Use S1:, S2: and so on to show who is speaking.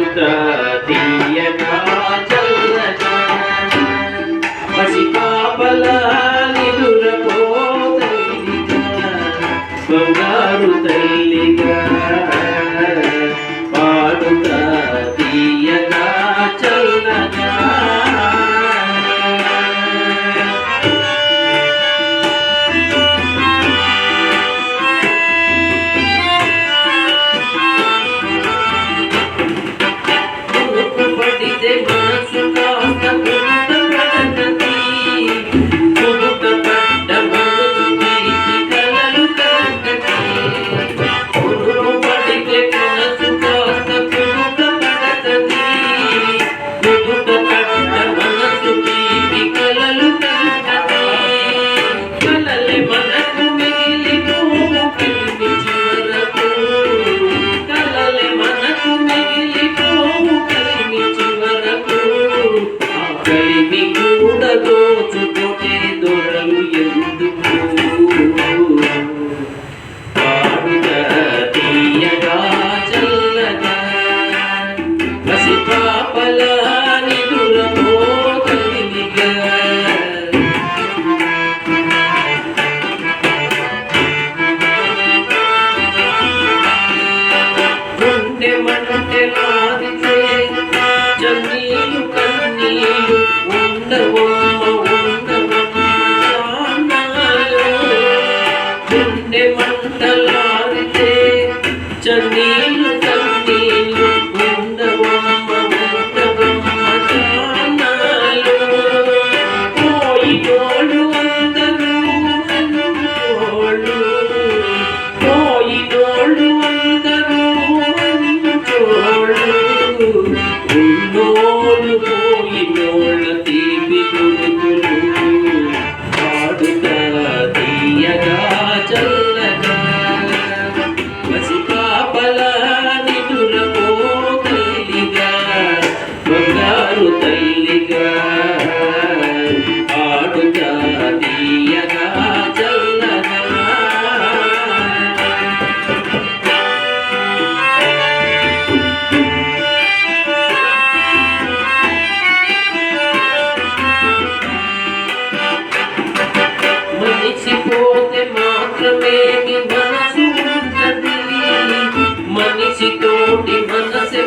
S1: తీయగా చల్లగా పసి పాపల నిదురపోతల్లిగా బంగారు తల్లిగా పాడుతా తీయగా చల్లగా దోచుకొనే దొరలు ఎందుకు పాడుగా తీయగా చల్లగా పసి పాపల నిదురపోతల్లిగా గుండె మంటెలాడితే జన్నీలు కన్నీలు ఉండవు మంటలాడితే చన్నీళ్ళు కన్నీళ్ళు ఉండవమ్మ ఉండవమ్మ జానాలు పోయినోళ్ళు అందరూ మంచోళ్ళు పోయినోళ్ళు అందరూ మంచోళ్ళు ఉన్నోళ్ళు పోయినోళ్ళ తీపి గుడుగులు పాడుతా తీయగా చల్లగా పసి పాపల నిదురపోతల్లిగా బంగారు తల్లిగా పాడుతా తీయగా చల్లగా మనిషిపోతే మాత్రమే మనసు ఉంటది మనిషితోటి మనసే